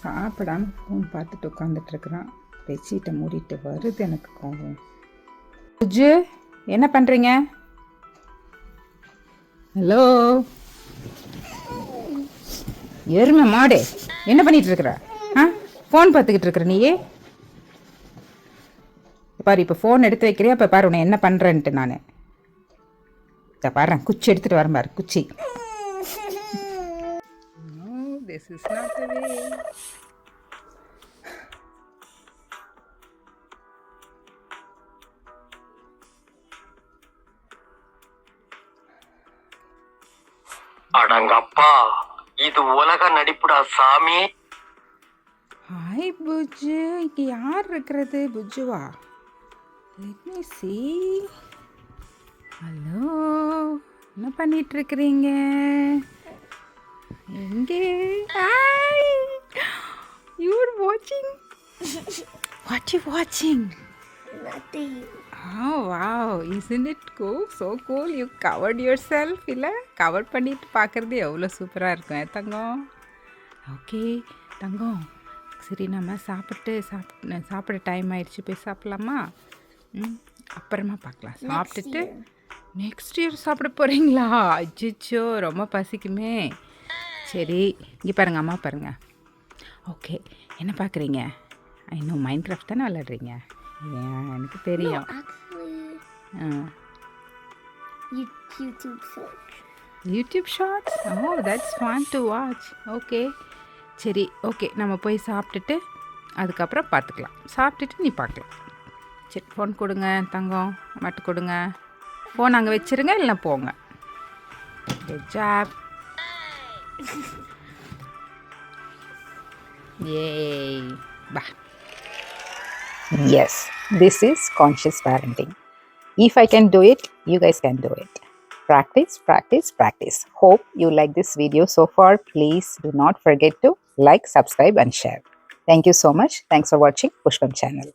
சாப்பிடாம ஃபோன் பார்த்துட்டு உட்காந்துட்ருக்குறான். பெட்ஷீட்டை மூடிட்டு வருது எனக்கு கோவம். புஜ்ஜு, என்ன பண்ணுறீங்க? ஹலோ எருமை மாடு, என்ன பண்ணிட்டு இருக்கிற? ஃபோன் பார்த்துக்கிட்டு இருக்கிற நீயே பாரு. இப்போ ஃபோன் எடுத்து வைக்கிறியா? இப்போ பாரு உன்னை என்ன பண்ணுறேன்ட்டு. நான் இதை பாரு, குச்சி எடுத்துகிட்டு வரேன் பாரு, குச்சி. This is not the way. அடங்கப்பா, இது உலக நடிப்புடா சாமி. ஹாய் புஜ்ஜு, இங்கே யார் இருக்கிறது? புஜ்ஜுவா? Let me see. ஹலோ, என்ன பண்ணிட்டு இருக்கிறீங்க? எங்கே? Hi, you're watching. What you watching? Nothing. Oh wow, isn't it cool? So cool. You covered yourself. இல்லை, கவர் பண்ணிட்டு பார்க்குறது எவ்வளோ சூப்பராக இருக்கும் தங்கம். ஓகே தங்கம், சரி நம்ம சாப்பிட டைம் ஆயிடுச்சு, போய் சாப்பிட்லாமா? அப்புறமா பார்க்கலாம். சாப்பிட்டுட்டு நெக்ஸ்ட் இயர் சாப்பிட போகிறீங்களா? அஜிச்சோ, ரொம்ப பசிக்குமே. சரி, இங்கே பாருங்கள், அம்மா பாருங்கள். ஓகே, என்ன பார்க்குறீங்க? இன்னும் மைண்ட் கிராஃப்ட் தானே விளையாடுறீங்க? எனக்கு தெரியும். YouTube shorts. Oh, that's fun to watch. Okay சரி, ஓகே, நம்ம போய் சாப்பிட்டுட்டு அதுக்கப்புறம் பார்த்துக்கலாம். சாப்பிட்டுட்டு நீ பார்க்கலாம். சரி, ஃபோன் கொடுங்க தங்கம், மட்டும் கொடுங்க. ஃபோன் அங்கே வச்சுருங்க, இல்லை போங்க. Good job. Yay. Bah. Yes, this is conscious parenting. If I can do it, you guys can do it. Practice, practice, practice. Hope you like this video so far. Please do not forget to like, subscribe and share. Thank you so much. Thanks for watching Pushpam channel.